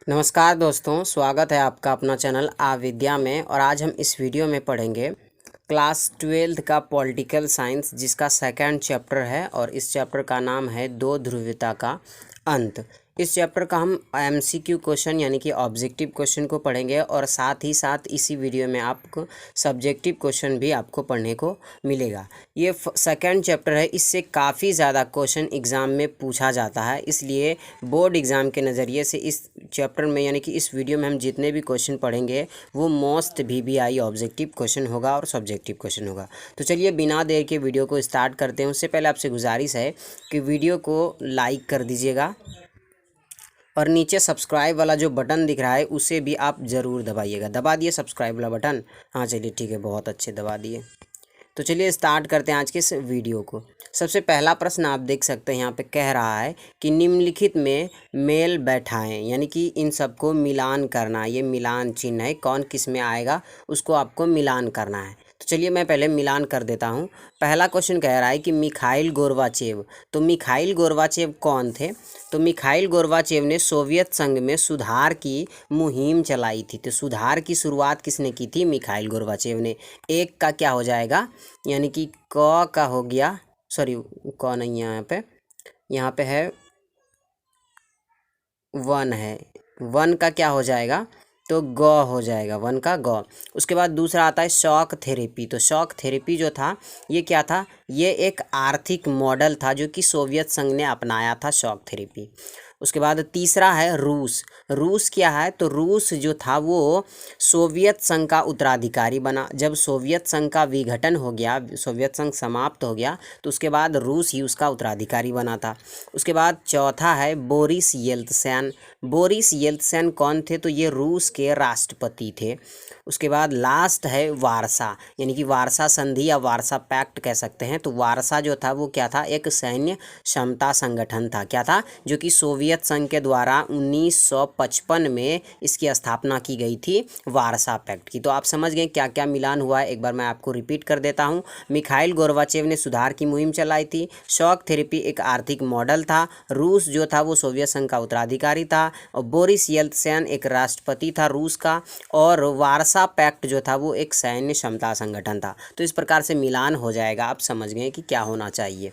नमस्कार दोस्तों, स्वागत है आपका अपना चैनल आविद्या में। और आज हम इस वीडियो में पढ़ेंगे क्लास 12th का पॉलिटिकल साइंस, जिसका सेकंड चैप्टर है और इस चैप्टर का नाम है दो ध्रुवीयता का अंत। इस चैप्टर का हम एमसीक्यू क्वेश्चन यानी कि ऑब्जेक्टिव क्वेश्चन को पढ़ेंगे और साथ ही साथ इसी वीडियो में आपको सब्जेक्टिव क्वेश्चन भी आपको पढ़ने को मिलेगा। ये सेकंड चैप्टर है, इससे काफ़ी ज़्यादा क्वेश्चन एग्ज़ाम में पूछा जाता है, इसलिए बोर्ड एग्ज़ाम के नज़रिए से इस चैप्टर में यानी कि इस वीडियो में हम जितने भी क्वेश्चन पढ़ेंगे वो मोस्ट VBI ऑब्जेक्टिव क्वेश्चन होगा और सब्जेक्टिव क्वेश्चन होगा। तो चलिए बिना देर के वीडियो को स्टार्ट करते हैं। उससे पहले आपसे गुजारिश है कि वीडियो को लाइक कर दीजिएगा और नीचे सब्सक्राइब वाला जो बटन दिख रहा है उसे भी आप ज़रूर दबाइएगा। दबा दिए सब्सक्राइब वाला बटन? हाँ चलिए ठीक है, बहुत अच्छे दबा दिए। तो चलिए स्टार्ट करते हैं आज के इस वीडियो को। सबसे पहला प्रश्न आप देख सकते हैं, यहाँ पे कह रहा है कि निम्नलिखित में मेल बैठाएं, यानी कि इन सबको मिलान करना। ये मिलान चिन्ह है, कौन किस में आएगा उसको आपको मिलान करना है। तो चलिए मैं पहले मिलान कर देता हूँ। पहला क्वेश्चन कह रहा है कि मिखाइल गोर्बाचेव। तो मिखाइल गोर्बाचेव कौन थे? तो मिखाइल गोर्बाचेव ने सोवियत संघ में सुधार की मुहिम चलाई थी। तो सुधार की शुरुआत किसने की थी? मिखाइल गोर्बाचेव ने। एक का क्या हो जाएगा, यानी कि क का हो गया, सॉरी क नहीं है यहाँ पे है वन है। वन का क्या हो जाएगा? तो ग हो जाएगा, वन का ग। उसके बाद दूसरा आता है शॉक थेरेपी। तो शॉक थेरेपी जो था ये क्या था? ये एक आर्थिक मॉडल था जो कि सोवियत संघ ने अपनाया था, शॉक थेरेपी। उसके बाद तीसरा है रूस। रूस क्या है? तो रूस जो था वो सोवियत संघ का उत्तराधिकारी बना। जब सोवियत संघ का विघटन हो गया, सोवियत संघ समाप्त हो गया, तो उसके बाद रूस ही उसका उत्तराधिकारी बना था। उसके बाद चौथा है बोरिस येल्त्सिन। बोरिस येल्त्सिन कौन थे? तो ये रूस के राष्ट्रपति थे। उसके बाद लास्ट है वारसा, यानी कि वारसा संधि या वारसा पैक्ट कह सकते हैं। तो वारसा जो था वो क्या था? एक सैन्य क्षमता संगठन था। क्या था? जो कि सोवियत संघ के द्वारा 1955 में इसकी स्थापना की गई थी, वारसा पैक्ट की। तो आप समझ गए क्या क्या मिलान हुआ है। एक बार मैं आपको रिपीट कर देता हूँ। मिखाइल गोर्बाचेव ने सुधार की मुहिम चलाई थी। शॉक थेरेपी एक आर्थिक मॉडल था। रूस जो था वो सोवियत संघ का उत्तराधिकारी था। और बोरिस येल्त्सिन एक राष्ट्रपति था रूस का। और वारसा पैक्ट जो था वो एक सैन्य क्षमता संगठन था। तो इस प्रकार से मिलान हो जाएगा। आप समझ गए कि क्या होना चाहिए।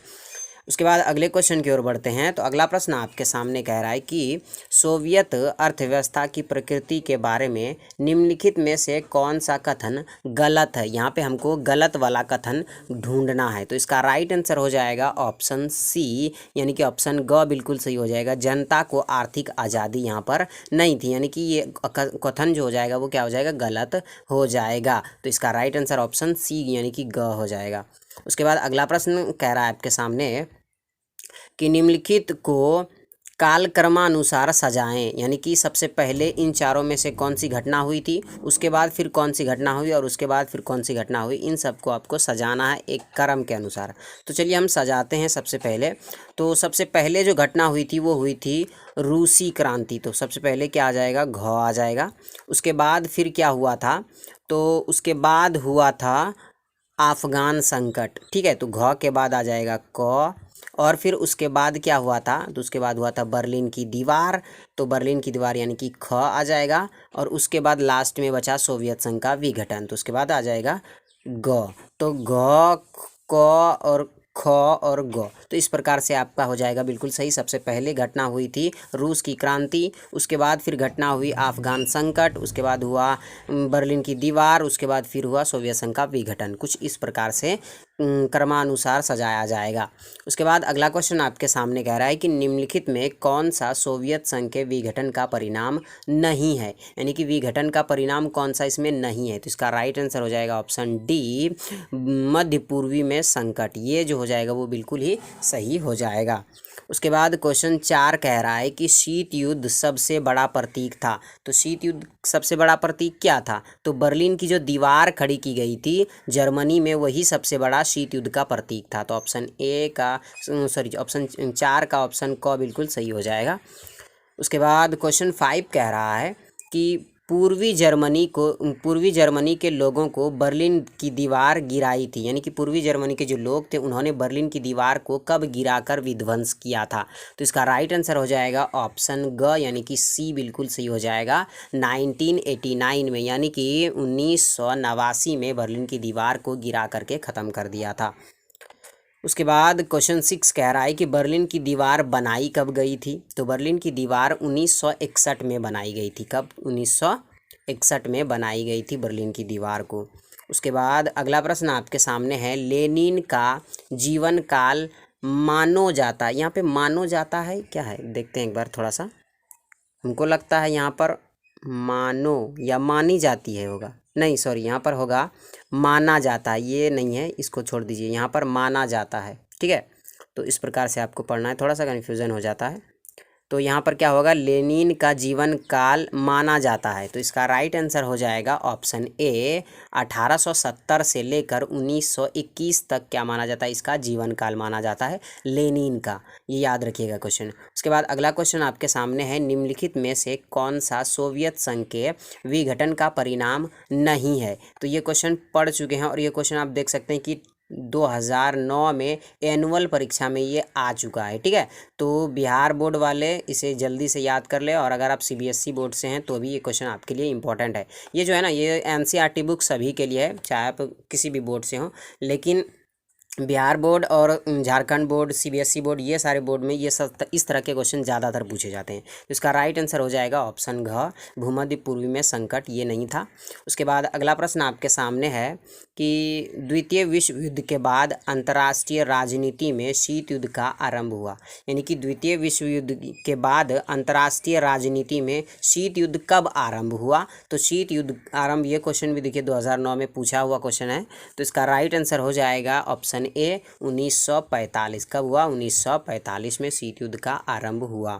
उसके बाद अगले क्वेश्चन की ओर बढ़ते हैं। तो अगला प्रश्न आपके सामने कह रहा है कि सोवियत अर्थव्यवस्था की प्रकृति के बारे में निम्नलिखित में से कौन सा कथन गलत है? यहाँ पे हमको गलत वाला कथन ढूंढना है। तो इसका राइट आंसर हो जाएगा ऑप्शन सी, यानी कि ऑप्शन ग बिल्कुल सही हो जाएगा। जनता को आर्थिक आज़ादी यहाँ पर नहीं थी, यानी कि ये कथन जो हो जाएगा वो क्या हो जाएगा? गलत हो जाएगा। तो इसका राइट आंसर ऑप्शन सी यानी कि ग हो जाएगा। उसके बाद अगला प्रश्न कह रहा है आपके सामने कि निम्नलिखित को कालक्रमानुसार सजाएं, यानी कि सबसे पहले इन चारों में से कौन सी घटना हुई थी, उसके बाद फिर कौन सी घटना हुई और उसके बाद फिर कौन सी घटना हुई, इन सबको आपको सजाना है एक क्रम के अनुसार। तो चलिए हम सजाते हैं सबसे पहले। तो सबसे पहले जो घटना हुई थी वो हुई थी रूसी क्रांति। तो सबसे पहले क्या आ जाएगा? घ आ जाएगा। उसके बाद फिर क्या हुआ था? तो उसके बाद हुआ था अफगान संकट। ठीक है, तो घ के बाद आ जाएगा क। और फिर उसके बाद क्या हुआ था? तो उसके बाद हुआ था बर्लिन की दीवार। तो बर्लिन की दीवार यानी कि ख आ जाएगा। और उसके बाद लास्ट में बचा सोवियत संघ का विघटन। तो उसके बाद आ जाएगा ग। तो घ, क और ख और ग। तो इस प्रकार से आपका हो जाएगा बिल्कुल सही। सबसे पहले घटना हुई थी रूस की क्रांति, उसके बाद फिर घटना हुई अफगान संकट, उसके बाद हुआ बर्लिन की दीवार, उसके बाद फिर हुआ सोवियत संघ का विघटन। कुछ इस प्रकार से क्रमानुसार सजाया जाएगा। उसके बाद अगला क्वेश्चन आपके सामने कह रहा है कि निम्नलिखित में कौन सा सोवियत संघ के विघटन का परिणाम नहीं है, यानी कि विघटन का परिणाम कौन सा इसमें नहीं है। तो इसका राइट आंसर हो जाएगा ऑप्शन डी, मध्य पूर्वी में संकट। ये जो हो जाएगा वो बिल्कुल ही सही हो जाएगा। उसके बाद क्वेश्चन 4 कह रहा है कि शीत युद्ध सबसे बड़ा प्रतीक था। तो शीत युद्ध सबसे बड़ा प्रतीक क्या था? तो बर्लिन की जो दीवार खड़ी की गई थी जर्मनी में, वही सबसे बड़ा शीत युद्ध का प्रतीक था। तो ऑप्शन ए का सॉरी ऑप्शन 4 का ऑप्शन क बिल्कुल सही हो जाएगा। उसके बाद क्वेश्चन 5 कह रहा है कि पूर्वी जर्मनी के लोगों को बर्लिन की दीवार गिराई थी, यानी कि पूर्वी जर्मनी के जो लोग थे उन्होंने बर्लिन की दीवार को कब गिराकर विध्वंस किया था। तो इसका राइट आंसर हो जाएगा ऑप्शन ग, यानी कि सी बिल्कुल सही हो जाएगा। 1989 में, यानी कि 1989 में बर्लिन की दीवार को गिरा करके ख़त्म कर दिया था। उसके बाद क्वेश्चन 6 कह रहा है कि बर्लिन की दीवार बनाई कब गई थी। तो बर्लिन की दीवार 1961 में बनाई गई थी। कब? 1961 में बनाई गई थी बर्लिन की दीवार को। उसके बाद अगला प्रश्न आपके सामने है, लेनिन का जीवन काल मानो जाता है। यहाँ पे मानो जाता है क्या है, देखते हैं एक बार थोड़ा सा। हमको लगता है यहाँ पर मानो या मानी जाती है होगा, नहीं सॉरी, यहाँ पर होगा माना जाता है, ये नहीं है, इसको छोड़ दीजिए, यहाँ पर माना जाता है। ठीक है, तो इस प्रकार से आपको पढ़ना है, थोड़ा सा कन्फ्यूज़न हो जाता है। तो यहाँ पर क्या होगा, लेनिन का जीवन काल माना जाता है। तो इसका राइट आंसर हो जाएगा ऑप्शन ए, 1870 से लेकर 1921 तक क्या माना जाता है, इसका जीवन काल माना जाता है लेनिन का। ये याद रखिएगा क्वेश्चन। उसके बाद अगला क्वेश्चन आपके सामने है, निम्नलिखित में से कौन सा सोवियत संघ के विघटन का परिणाम नहीं है। तो ये क्वेश्चन पढ़ चुके हैं और ये क्वेश्चन आप देख सकते हैं कि 2009 में एनुअल परीक्षा में ये आ चुका है। ठीक है, तो बिहार बोर्ड वाले इसे जल्दी से याद कर ले, और अगर आप सीबीएसई बोर्ड से हैं तो भी ये क्वेश्चन आपके लिए इंपॉर्टेंट है। ये जो है ना, ये एनसीईआरटी बुक सभी के लिए है, चाहे आप किसी भी बोर्ड से हो, लेकिन बिहार बोर्ड और झारखंड बोर्ड, सीबीएसई बोर्ड, ये सारे बोर्ड में ये सब इस तरह के क्वेश्चन ज़्यादातर पूछे जाते हैं। तो इसका राइट आंसर हो जाएगा ऑप्शन घ, भूमध्य पूर्वी में संकट, ये नहीं था। उसके बाद अगला प्रश्न आपके सामने है कि द्वितीय विश्व युद्ध के बाद अंतर्राष्ट्रीय राजनीति में शीत युद्ध का आरंभ हुआ। यानी कि द्वितीय विश्व युद्ध के बाद अंतर्राष्ट्रीय राजनीति में शीत युद्ध कब आरंभ हुआ। तो शीत युद्ध आरंभ, ये क्वेश्चन भी देखिए 2009 में पूछा हुआ क्वेश्चन है। तो इसका राइट आंसर हो जाएगा ऑप्शन ए, 1945। कब हुआ? 1945 में शीत युद्ध का आरंभ हुआ।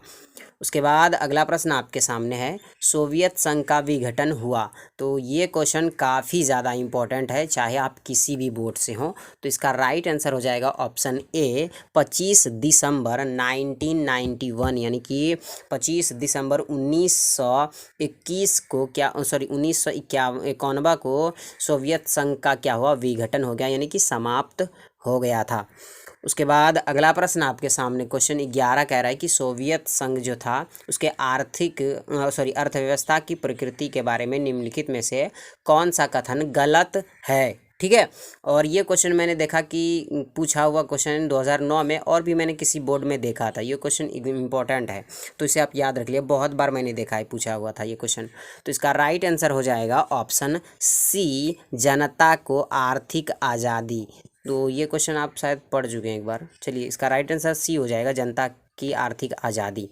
उसके बाद अगला प्रश्न आपके सामने है, सोवियत संघ का विघटन हुआ। तो ये क्वेश्चन काफ़ी ज़्यादा इंपॉर्टेंट है, चाहे आप किसी भी बोर्ड से हो। तो इसका राइट आंसर हो जाएगा ऑप्शन ए, 25 दिसंबर 1991, यानी कि 25 दिसंबर 1921 को क्या, सॉरी 1951 को सोवियत संघ का क्या हुआ, विघटन हो गया, यानी कि समाप्त हो गया था। उसके बाद अगला प्रश्न आपके सामने क्वेश्चन 11 कह रहा है कि सोवियत संघ जो था उसके अर्थव्यवस्था की प्रकृति के बारे में निम्नलिखित में से कौन सा कथन गलत है। ठीक है, और ये क्वेश्चन मैंने देखा कि पूछा हुआ क्वेश्चन 2009 में, और भी मैंने किसी बोर्ड में देखा था। ये क्वेश्चन इंपॉर्टेंट है, तो इसे आप याद रख लिए, बहुत बार मैंने देखा है, पूछा हुआ था ये क्वेश्चन। तो इसका राइट आंसर हो जाएगा ऑप्शन सी, जनता को आर्थिक आज़ादी। तो ये क्वेश्चन आप शायद पढ़ चुके हैं एक बार। चलिए, इसका राइट आंसर सी हो जाएगा, जनता की आर्थिक आज़ादी।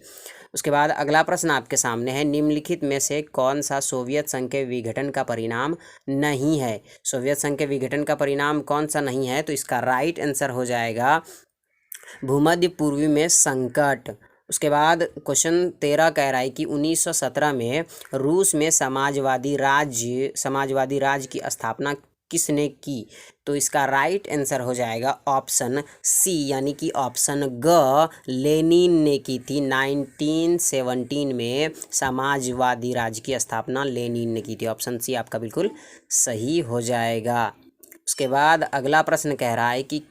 उसके बाद अगला प्रश्न आपके सामने है, निम्नलिखित में से कौन सा सोवियत संघ के विघटन का परिणाम नहीं है। सोवियत संघ के विघटन का परिणाम कौन सा नहीं है। तो इसका राइट आंसर हो जाएगा भूमध्य पूर्वी में संकट। उसके बाद क्वेश्चन 13 कह रहा है कि 1917 में रूस में समाजवादी राज्य की स्थापना किसने की। तो इसका राइट आंसर हो जाएगा ऑप्शन सी, यानी कि ऑप्शन ग, लेनिन ने की थी। 1917 में समाजवादी राज्य की स्थापना लेनिन ने की थी। ऑप्शन सी आपका बिल्कुल सही हो जाएगा। उसके बाद अगला प्रश्न कह रहा है कि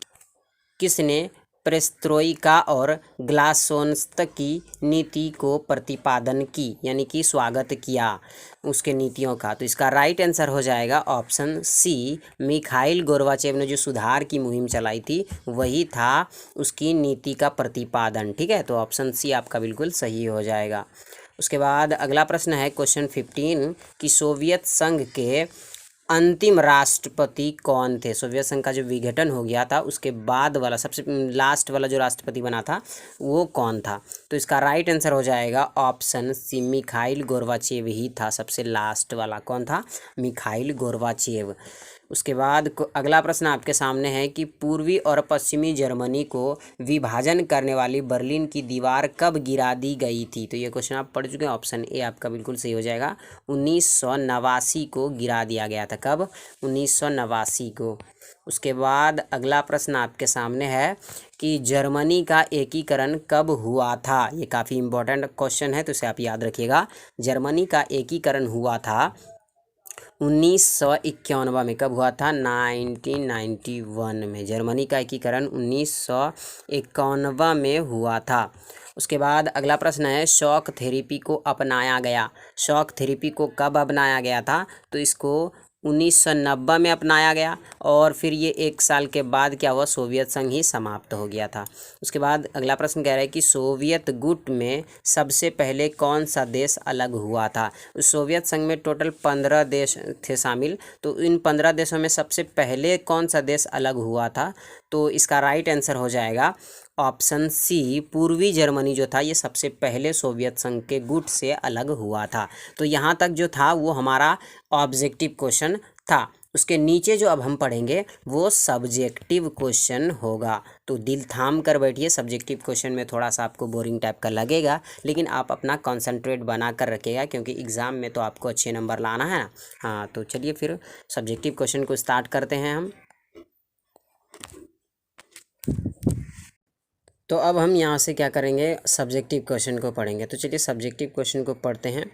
किसने पेरेस्ट्रोइका और ग्लासोस्त की नीति को प्रतिपादन की, यानी कि स्वागत किया उसके नीतियों का। तो इसका राइट आंसर हो जाएगा ऑप्शन सी, मिखाइल गोर्बाचेव ने जो सुधार की मुहिम चलाई थी वही था उसकी नीति का प्रतिपादन। ठीक है, तो ऑप्शन सी आपका बिल्कुल सही हो जाएगा। उसके बाद अगला प्रश्न है क्वेश्चन 15 कि सोवियत संघ के अंतिम राष्ट्रपति कौन थे। सोवियत संघ का जो विघटन हो गया था उसके बाद वाला सबसे लास्ट वाला जो राष्ट्रपति बना था वो कौन था। तो इसका राइट आंसर हो जाएगा ऑप्शन सी, मिखाइल गोर्बाचेव ही था सबसे लास्ट वाला। कौन था? Mikhail Gorbachev. उसके बाद अगला प्रश्न आपके सामने है कि पूर्वी और पश्चिमी जर्मनी को विभाजन करने वाली बर्लिन की दीवार कब गिरा दी गई थी। तो ये क्वेश्चन आप पढ़ चुके हैं, ऑप्शन ए आपका बिल्कुल सही हो जाएगा। 1989 को गिरा दिया गया था। कब? 1989 को। उसके बाद अगला प्रश्न आपके सामने है कि जर्मनी का एकीकरण कब हुआ था। ये काफ़ी इंपॉर्टेंट क्वेश्चन है, तो इसे आप याद रखिएगा। जर्मनी का एकीकरण हुआ था 1991 में। कब हुआ था? 1991 में। जर्मनी का एकीकरण 1991 में हुआ था। उसके बाद अगला प्रश्न है शॉक थेरेपी को अपनाया गया। शॉक थेरेपी को कब अपनाया गया था? तो इसको 1990 में अपनाया गया, और फिर ये 1 साल के बाद क्या हुआ? सोवियत संघ ही समाप्त हो गया था। उसके बाद अगला प्रश्न कह रहा है कि सोवियत गुट में सबसे पहले कौन सा देश अलग हुआ था। उस सोवियत संघ में टोटल 15 देश थे शामिल, तो इन 15 देशों में सबसे पहले कौन सा देश अलग हुआ था? तो इसका राइट आंसर हो जाएगा ऑप्शन सी, पूर्वी जर्मनी जो था ये सबसे पहले सोवियत संघ के गुट से अलग हुआ था। तो यहाँ तक जो था वो हमारा ऑब्जेक्टिव क्वेश्चन था। उसके नीचे जो अब हम पढ़ेंगे वो सब्जेक्टिव क्वेश्चन होगा। तो दिल थाम कर बैठिए, सब्जेक्टिव क्वेश्चन में थोड़ा सा आपको बोरिंग टाइप का लगेगा, लेकिन आप अपना कॉन्सेंट्रेट बना कर रखिएगा, क्योंकि एग्ज़ाम में तो आपको अच्छे नंबर लाना है। हाँ, तो चलिए फिर सब्जेक्टिव क्वेश्चन को स्टार्ट करते हैं हम। तो अब हम यहाँ से क्या करेंगे? सब्जेक्टिव क्वेश्चन को पढ़ेंगे। तो चलिए सब्जेक्टिव क्वेश्चन को पढ़ते हैं।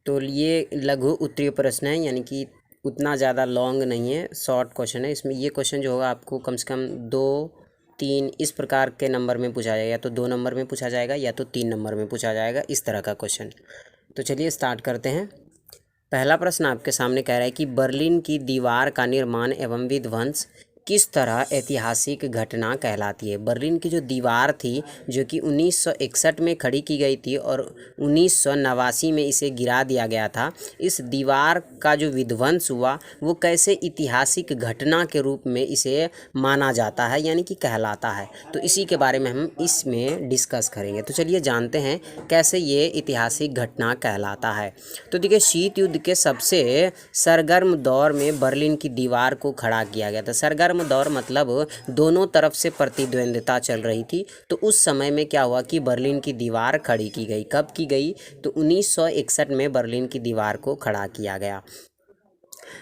तो ये लघु उत्तरीय प्रश्न है, यानी कि उतना ज़्यादा लॉन्ग नहीं है, शॉर्ट क्वेश्चन है। इसमें ये क्वेश्चन जो होगा आपको कम से कम 2, 3 इस प्रकार के नंबर में पूछा जाएगा। या तो 2 नंबर में पूछा जाएगा या तो 3 नंबर में पूछा जाएगा, इस तरह का क्वेश्चन। तो चलिए स्टार्ट करते हैं। पहला प्रश्न आपके सामने कह रहा है कि बर्लिन की दीवार का निर्माण एवं विध्वंस किस तरह ऐतिहासिक घटना कहलाती है। बर्लिन की जो दीवार थी, जो कि 1961 में खड़ी की गई थी और 1989 में इसे गिरा दिया गया था, इस दीवार का जो विध्वंस हुआ वो कैसे ऐतिहासिक घटना के रूप में इसे माना जाता है, यानी कि कहलाता है। तो इसी के बारे में हम इसमें डिस्कस करेंगे। तो चलिए जानते हैं कैसे ये ऐतिहासिक घटना कहलाता है। तो देखिए, शीत युद्ध के सबसे सरगर्म दौर में बर्लिन की दीवार को खड़ा किया गया था। सरगर्म दौर मतलब दोनों तरफ से प्रतिद्वंद्विता चल रही थी। तो उस समय में क्या हुआ कि बर्लिन की दीवार खड़ी की गई। कब की गई? तो 1961 में बर्लिन की दीवार को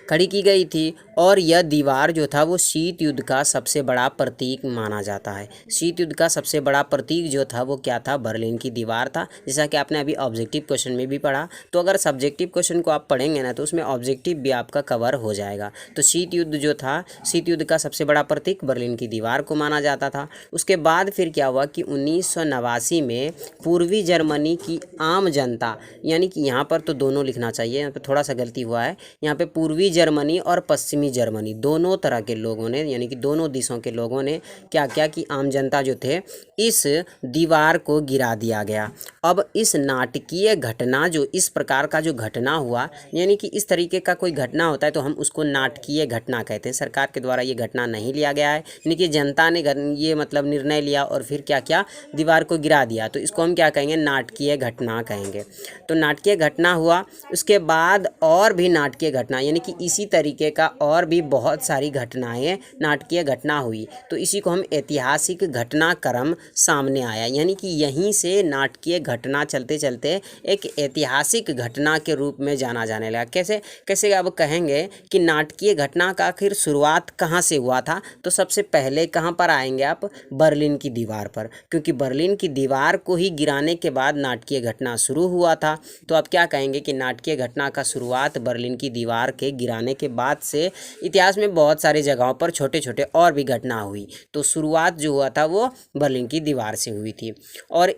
खड़ी की गई थी। और यह दीवार जो था वो शीत युद्ध का सबसे बड़ा प्रतीक माना जाता है। शीत युद्ध का सबसे बड़ा प्रतीक जो था वो क्या था? बर्लिन की दीवार था, जैसा कि आपने अभी ऑब्जेक्टिव क्वेश्चन में भी पढ़ा। तो अगर सब्जेक्टिव क्वेश्चन को आप पढ़ेंगे ना, तो उसमें ऑब्जेक्टिव भी आपका कवर हो जाएगा। तो शीत युद्ध जो था, शीत युद्ध का सबसे बड़ा प्रतीक बर्लिन की दीवार को माना जाता था। उसके बाद फिर क्या हुआ कि 1989 में पूर्वी जर्मनी की आम जनता, यानी कि यहाँ पर तो दोनों लिखना चाहिए, यहाँ पर थोड़ा सा गलती हुआ है। यहाँ पे पूर्वी जर्मनी और पश्चिमी जर्मनी दोनों तरह के लोगों ने, यानी कि दोनों देशों के लोगों ने क्या किया कि आम जनता जो थे इस दीवार को गिरा दिया गया। अब इस नाटकीय घटना, जो इस प्रकार का जो घटना हुआ, यानी कि इस तरीके का कोई घटना होता है तो हम उसको नाटकीय घटना कहते हैं। सरकार के द्वारा ये घटना नहीं लिया गया है, यानी कि जनता ने ये मतलब निर्णय लिया और फिर क्या किया? दीवार को गिरा दिया। तो इसको हम क्या कहेंगे? नाटकीय घटना कहेंगे। तो नाटकीय घटना हुआ, उसके बाद और भी नाटकीय घटना, यानी कि इसी तरीके का और भी बहुत सारी घटनाएं नाटकीय घटना हुई। तो इसी को हम ऐतिहासिक घटनाक्रम सामने आया, यानी कि यहीं से नाटकीय घटना चलते चलते एक ऐतिहासिक घटना के रूप में जाना जाने लगा। कैसे कैसे अब कहेंगे कि नाटकीय घटना का आखिर शुरुआत कहाँ से हुआ था? तो सबसे पहले कहाँ पर आएंगे आप? बर्लिन की दीवार पर, क्योंकि बर्लिन की दीवार को ही गिराने के बाद नाटकीय घटना शुरू हुआ था। तो आप क्या कहेंगे कि नाटकीय घटना का शुरुआत बर्लिन की दीवार के गिराने के बाद से इतिहास में बहुत सारी जगहों पर छोटे छोटे और भी घटना हुई। तो शुरुआत जो हुआ था वो बर्लिन की दीवार से हुई थी, और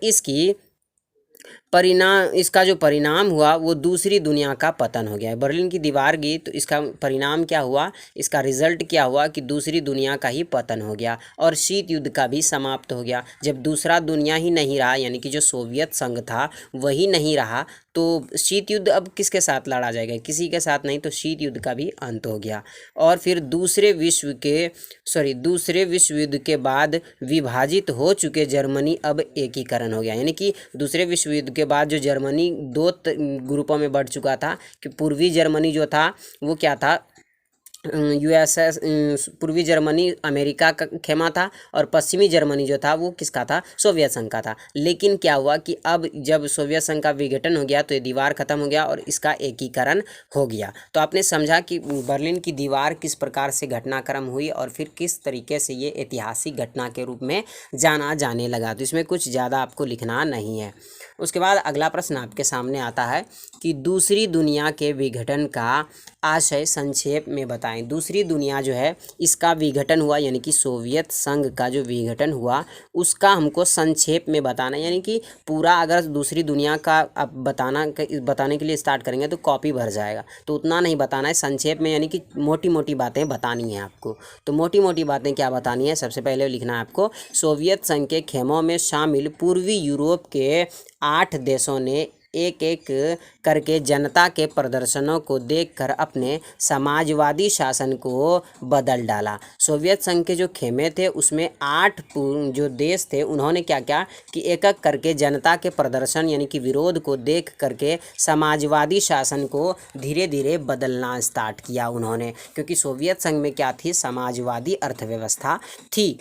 इसका जो परिणाम हुआ वो दूसरी दुनिया का पतन हो गया है। बर्लिन की दीवार गिरी तो इसका परिणाम क्या हुआ? इसका रिजल्ट क्या हुआ कि दूसरी दुनिया का ही पतन हो गया और शीत युद्ध का भी समाप्त हो गया। जब दूसरा दुनिया ही नहीं रहा, यानी कि जो सोवियत संघ था वही नहीं रहा, तो शीत युद्ध अब किसके साथ लड़ा जाएगा? किसी के साथ नहीं। तो शीत युद्ध का भी अंत हो गया। और फिर दूसरे विश्व युद्ध के बाद विभाजित हो चुके जर्मनी अब एकीकरण हो गया, यानी कि दूसरे विश्व युद्ध के बाद जो जर्मनी दो ग्रुपों में बढ़ चुका था कि पूर्वी जर्मनी जो था वो क्या था? यूएसएस, पूर्वी जर्मनी अमेरिका का खेमा था, और पश्चिमी जर्मनी जो था वो किसका था, सोवियत संघ का था। लेकिन क्या हुआ कि अब जब सोवियत संघ का विघटन हो गया तो ये दीवार खत्म हो गया और इसका एकीकरण हो गया। तो आपने समझा कि बर्लिन की दीवार किस प्रकार से घटनाक्रम हुई और फिर किस तरीके से ये ऐतिहासिक घटना के रूप में जाना जाने लगा। तो इसमें कुछ ज़्यादा आपको लिखना नहीं है। उसके बाद अगला प्रश्न आपके सामने आता है कि दूसरी दुनिया के विघटन का आशय संक्षेप में बताएं। दूसरी दुनिया जो है इसका विघटन हुआ, यानी कि सोवियत संघ का जो विघटन हुआ उसका हमको संक्षेप में बताना, यानी कि पूरा अगर दूसरी दुनिया का अब बताने के लिए स्टार्ट करेंगे तो कॉपी भर जाएगा, तो उतना नहीं बताना है, संक्षेप में यानी कि मोटी मोटी बातें बतानी है आपको। तो मोटी मोटी बातें क्या बतानी है, सबसे पहले लिखना है आपको, सोवियत संघ के खेमों में शामिल पूर्वी यूरोप के 8 देशों ने एक एक करके जनता के प्रदर्शनों को देखकर अपने समाजवादी शासन को बदल डाला। सोवियत संघ के जो खेमे थे उसमें 8 जो देश थे उन्होंने क्या किया कि एक एक करके जनता के प्रदर्शन यानी कि विरोध को देख करके समाजवादी शासन को धीरे धीरे बदलना स्टार्ट किया उन्होंने, क्योंकि सोवियत संघ में क्या थी, समाजवादी अर्थव्यवस्था थी।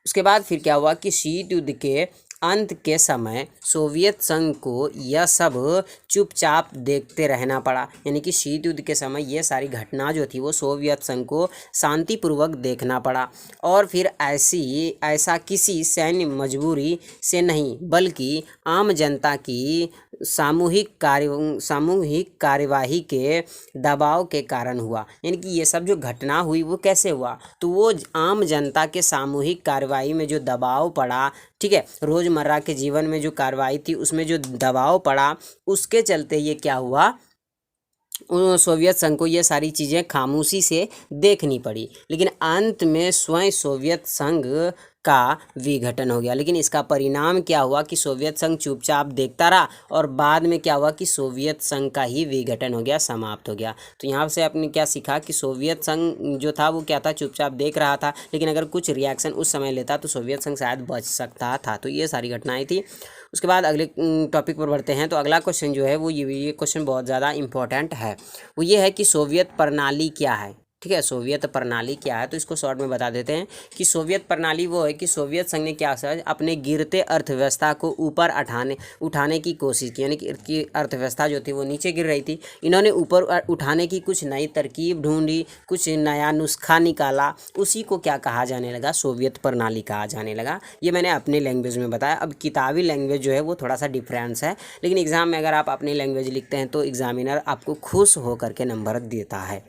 उसके बाद फिर क्या हुआ कि शीत युद्ध के अंत के समय सोवियत संघ को यह सब चुपचाप देखते रहना पड़ा, यानी कि शीत युद्ध के समय ये सारी घटना जो थी वो सोवियत संघ को शांतिपूर्वक देखना पड़ा, और फिर ऐसा किसी सैन्य मजबूरी से नहीं बल्कि आम जनता की सामूहिक कार्यवाही के दबाव के कारण हुआ। यानी कि ये सब जो घटना हुई वो कैसे हुआ, तो वो आम जनता के सामूहिक कार्यवाही में जो दबाव पड़ा, ठीक है, रोज़मर्रा के जीवन में जो कार्रवाई थी उसमें जो दबाव पड़ा उसके चलते ये क्या हुआ, सोवियत संघ को ये सारी चीज़ें खामोशी से देखनी पड़ी। लेकिन अंत में स्वयं सोवियत संघ का विघटन हो गया। लेकिन इसका परिणाम क्या हुआ कि सोवियत संघ चुपचाप देखता रहा और बाद में क्या हुआ कि सोवियत संघ का ही विघटन हो गया, समाप्त हो गया। तो यहाँ से आपने क्या सीखा कि सोवियत संघ जो था वो क्या था, चुपचाप देख रहा था, लेकिन अगर कुछ रिएक्शन उस समय लेता तो सोवियत संघ शायद बच सकता था। तो ये सारी घटनाएं थी। उसके बाद अगले टॉपिक पर बढ़ते हैं। तो अगला क्वेश्चन जो है वो ये क्वेश्चन बहुत ज़्यादा इंपॉर्टेंट है, वो ये है कि सोवियत प्रणाली क्या है। ठीक है, सोवियत प्रणाली क्या है, तो इसको शॉर्ट में बता देते हैं कि सोवियत प्रणाली वो है कि सोवियत संघ ने क्या सर अपने गिरते अर्थव्यवस्था को ऊपर उठाने की कोशिश की, यानी कि अर्थव्यवस्था जो थी वो नीचे गिर रही थी, इन्होंने ऊपर उठाने की कुछ नई तरकीब ढूंढी, कुछ नया नुस्खा निकाला, उसी को क्या कहा जाने लगा, सोवियत प्रणाली कहा जाने लगा। ये मैंने अपने लैंग्वेज में बताया। अब किताबी लैंग्वेज जो है वो थोड़ा सा डिफरेंस है, लेकिन एग्ज़ाम में अगर आप अपनी लैंग्वेज लिखते हैं तो एग्जामिनर आपको खुश होकर के नंबर देता है।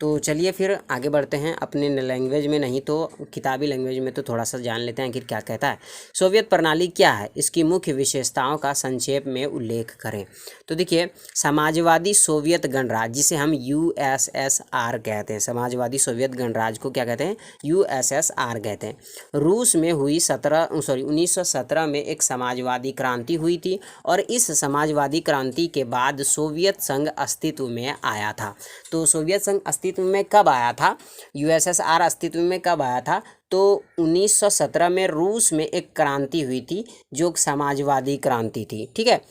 तो चलिए फिर आगे बढ़ते हैं, अपने लैंग्वेज में नहीं तो किताबी लैंग्वेज में तो थोड़ा सा जान लेते हैं आखिर क्या कहता है। सोवियत प्रणाली क्या है, इसकी मुख्य विशेषताओं का संक्षेप में उल्लेख करें। तो देखिए, समाजवादी सोवियत गणराज्य जिसे हम यूएसएसआर कहते हैं, समाजवादी सोवियत गणराज्य को क्या कहते हैं, यूएसएसआर कहते हैं। रूस में हुई 1917 में एक समाजवादी क्रांति हुई थी और इस समाजवादी क्रांति के बाद सोवियत संघ अस्तित्व में आया था। तो सोवियत संघ अस्तित्व में कब आया था, यूएसएसआर अस्तित्व में कब आया था, तो 1917 में रूस में एक क्रांति हुई थी जो समाजवादी क्रांति थी। ठीक है,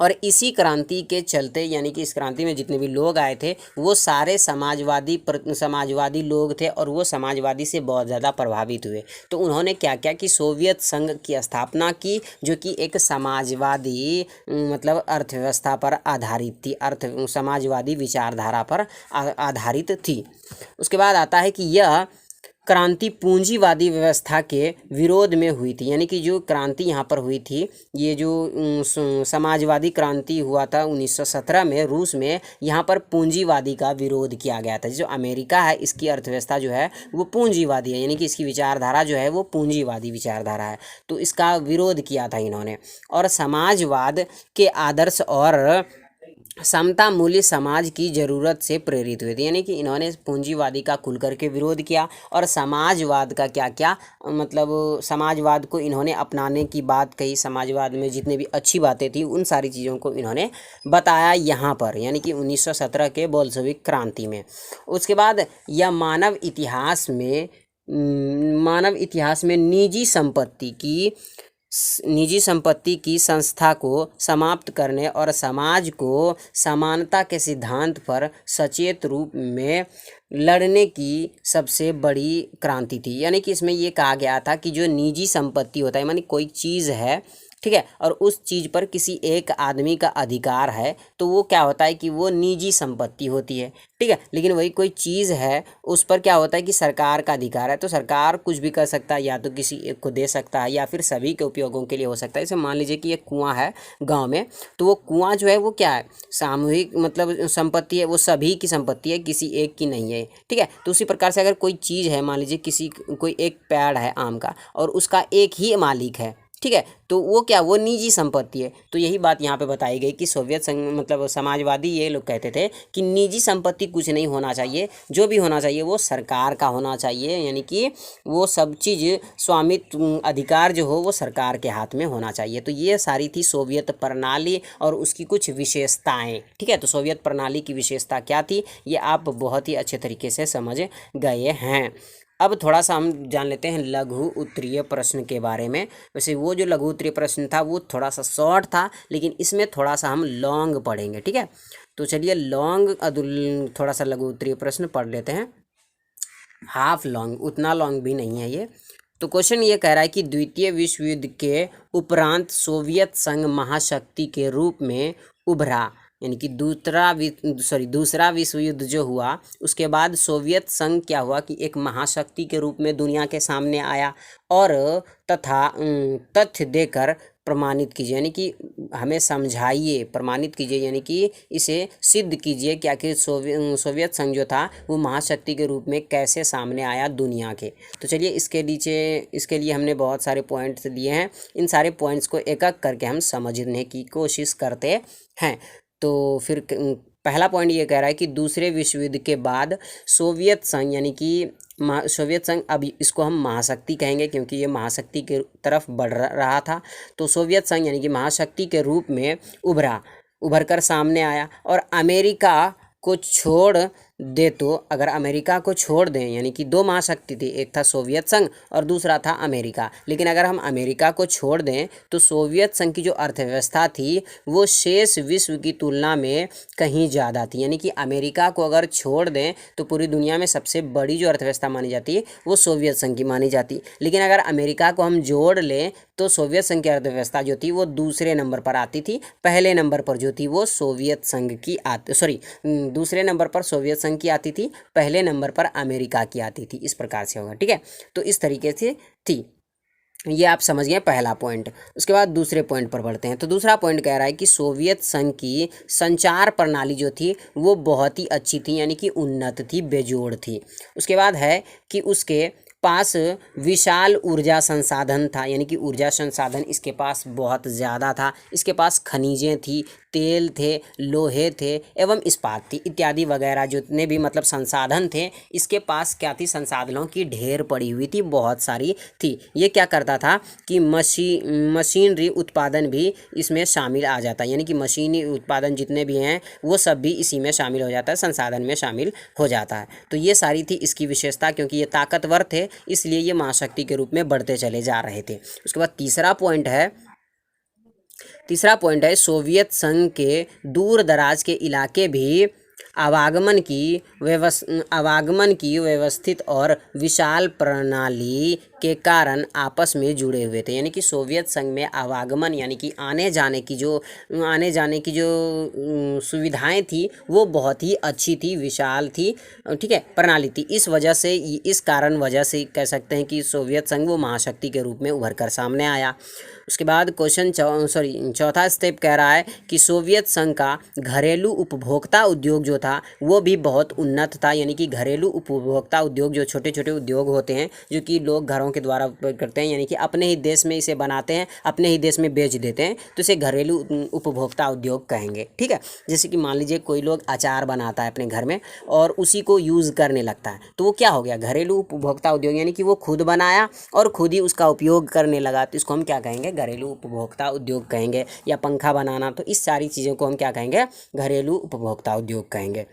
और इसी क्रांति के चलते, यानी कि इस क्रांति में जितने भी लोग आए थे वो सारे समाजवादी लोग थे और वो समाजवादी से बहुत ज़्यादा प्रभावित हुए। तो उन्होंने क्या किया कि सोवियत संघ की स्थापना की, जो कि एक समाजवादी मतलब अर्थव्यवस्था पर आधारित थी, समाजवादी विचारधारा पर आधारित थी। उसके बाद आता है कि यह क्रांति पूंजीवादी व्यवस्था के विरोध में हुई थी, यानी कि जो क्रांति यहाँ पर हुई थी, ये जो समाजवादी क्रांति हुआ था 1917 में रूस में, यहाँ पर पूंजीवादी का विरोध किया गया था। जो अमेरिका है इसकी अर्थव्यवस्था जो है वो पूंजीवादी है, यानी कि इसकी विचारधारा जो है वो पूंजीवादी विचारधारा है, तो इसका विरोध किया था इन्होंने। और समाजवाद के आदर्श और समता मूल्य समाज की ज़रूरत से प्रेरित हुए थे, यानी कि इन्होंने पूंजीवादी का खुल करके विरोध किया और समाजवाद का क्या मतलब समाजवाद को इन्होंने अपनाने की बात कही। समाजवाद में जितने भी अच्छी बातें थी उन सारी चीज़ों को इन्होंने बताया यहाँ पर, यानी कि 1917 के बोल्शेविक क्रांति में। उसके बाद यह मानव इतिहास में निजी संपत्ति की निजी संपत्ति की संस्था को समाप्त करने और समाज को समानता के सिद्धांत पर सचेत रूप में लड़ने की सबसे बड़ी क्रांति थी। यानी कि इसमें ये कहा गया था कि जो निजी संपत्ति होता है, यानी कोई चीज़ है, ठीक है, और उस चीज़ पर किसी एक आदमी का अधिकार है, तो वो क्या होता है कि वो निजी संपत्ति होती है, ठीक है। लेकिन वही कोई चीज़ है, उस पर क्या होता है कि सरकार का अधिकार है, तो सरकार कुछ भी कर सकता है, या तो किसी एक को दे सकता है या फिर सभी के उपयोगों के लिए हो सकता है। जैसे मान लीजिए कि एक कुआं है गांव में, तो वो कुआं जो है वो क्या है, सामूहिक मतलब संपत्ति है, वो सभी की संपत्ति है, किसी एक की नहीं है, ठीक है। तो उसी प्रकार से अगर कोई चीज़ है, मान लीजिए कोई एक पेड़ है आम का और उसका एक ही मालिक है, ठीक है, तो वो क्या, वो निजी संपत्ति है। तो यही बात यहाँ पे बताई गई कि सोवियत संघ मतलब समाजवादी ये लोग कहते थे कि निजी संपत्ति कुछ नहीं होना चाहिए, जो भी होना चाहिए वो सरकार का होना चाहिए, यानी कि वो सब चीज़ स्वामित्व अधिकार जो हो वो सरकार के हाथ में होना चाहिए। तो ये सारी थी सोवियत प्रणाली और उसकी कुछ विशेषताएं, ठीक है। तो सोवियत प्रणाली की विशेषता क्या थी, ये आप बहुत ही अच्छे तरीके से समझ गए हैं। अब थोड़ा सा हम जान लेते हैं लघु उत्तरीय प्रश्न के बारे में। वैसे वो जो लघु उत्तरीय प्रश्न था वो थोड़ा सा शॉर्ट था, लेकिन इसमें थोड़ा सा हम लॉन्ग पढ़ेंगे, ठीक है। तो चलिए लॉन्ग थोड़ा सा लघु उत्तरीय प्रश्न पढ़ लेते हैं। हाफ लॉन्ग, उतना लॉन्ग भी नहीं है ये। तो क्वेश्चन ये कह रहा है कि द्वितीय विश्व युद्ध के उपरांत सोवियत संघ महाशक्ति के रूप में उभरा, यानी कि दूसरा विश्व युद्ध जो हुआ उसके बाद सोवियत संघ क्या हुआ कि एक महाशक्ति के रूप में दुनिया के सामने आया, और तथा तथ्य देकर प्रमाणित कीजिए, यानी कि हमें समझाइए, प्रमाणित कीजिए, यानी कि इसे सिद्ध कीजिए कि आखिर सोवियत संघ जो था वो महाशक्ति के रूप में कैसे सामने आया दुनिया के। तो चलिए इसके लिए हमने बहुत सारे पॉइंट्स दिए हैं, इन सारे पॉइंट्स को एक एक करके हम समझने की कोशिश करते हैं। तो फिर पहला पॉइंट ये कह रहा है कि दूसरे विश्व युद्ध के बाद सोवियत संघ, यानी कि सोवियत संघ, अब इसको हम महाशक्ति कहेंगे क्योंकि ये महाशक्ति के तरफ बढ़ रहा था। तो सोवियत संघ यानी कि महाशक्ति के रूप में उभर कर सामने आया, और अमेरिका को छोड़ दे, तो अगर अमेरिका को छोड़ दें, यानी कि दो महाशक्ति थी, एक था सोवियत संघ और दूसरा था अमेरिका, लेकिन अगर हम अमेरिका को छोड़ दें तो सोवियत संघ की जो अर्थव्यवस्था थी वो शेष विश्व की तुलना में कहीं ज़्यादा थी। यानी कि अमेरिका को अगर छोड़ दें तो पूरी दुनिया में सबसे बड़ी जो अर्थव्यवस्था मानी जाती है वो सोवियत संघ की मानी जाती, लेकिन अगर अमेरिका को हम जोड़ लें तो सोवियत संघ की अर्थव्यवस्था जो थी वो दूसरे नंबर पर आती थी, पहले नंबर पर जो थी वो सोवियत संघ की दूसरे नंबर पर सोवियत संघ की आती थी, पहले नंबर पर अमेरिका की आती थी। इस प्रकार से होगा, ठीक है। तो इस तरीके से थी, ये आप समझ गए पहला पॉइंट। उसके बाद दूसरे पॉइंट पर बढ़ते हैं। तो दूसरा पॉइंट कह रहा है कि सोवियत संघ की संचार प्रणाली जो थी वो बहुत ही अच्छी थी, यानी कि उन्नत थी, बेजोड़ थी। उसके बाद है कि उसके पास विशाल ऊर्जा संसाधन था, यानी कि ऊर्जा संसाधन इसके पास बहुत ज़्यादा था। इसके पास खनिजें थी, तेल थे, लोहे थे एवं इस्पात थी इत्यादि वगैरह जितने भी मतलब संसाधन थे, इसके पास क्या थी, संसाधनों की ढेर पड़ी हुई थी, बहुत सारी थी। ये क्या करता था कि मशीनरी उत्पादन भी इसमें शामिल आ जाता है, यानी कि मशीनी उत्पादन जितने भी हैं वो सब भी इसी में शामिल हो जाता है, संसाधन में शामिल हो जाता है। तो ये सारी थी इसकी विशेषता, क्योंकि ये ताकतवर थे इसलिए ये महाशक्ति के रूप में बढ़ते चले जा रहे थे। उसके बाद तीसरा पॉइंट है सोवियत संघ के दूर दराज के इलाके भी आवागमन की व्यवस्थित और विशाल प्रणाली के कारण आपस में जुड़े हुए थे, यानी कि सोवियत संघ में आवागमन यानी कि आने जाने की जो सुविधाएं थी वो बहुत ही अच्छी थी, विशाल थी, ठीक है, प्रणाली थी। इस वजह से कह सकते हैं कि सोवियत संघ वो महाशक्ति के रूप में उभर कर सामने आया। उसके बाद चौथा स्टेप कह रहा है कि सोवियत संघ का घरेलू उपभोक्ता उद्योग जो था वो भी बहुत उन्नत था, यानी कि घरेलू उपभोक्ता उद्योग जो छोटे छोटे उद्योग होते हैं जो कि लोग घरों के द्वारा करते हैं, यानी कि अपने ही देश में इसे बनाते हैं, अपने ही देश में बेच देते हैं, तो इसे घरेलू उपभोक्ता उद्योग कहेंगे, ठीक है। जैसे कि मान लीजिए कोई लोग अचार बनाता है अपने घर में और उसी को यूज़ करने लगता है, तो वो क्या हो गया, घरेलू उपभोक्ता उद्योग, यानी कि वो खुद बनाया और खुद ही उसका उपयोग करने लगा, तो इसको हम क्या कहेंगे, घरेलू उपभोक्ता उद्योग कहेंगे। या पंखा बनाना, तो इस सारी चीज़ों को हम क्या कहेंगे, घरेलू उपभोक्ता उद्योग कहेंगे।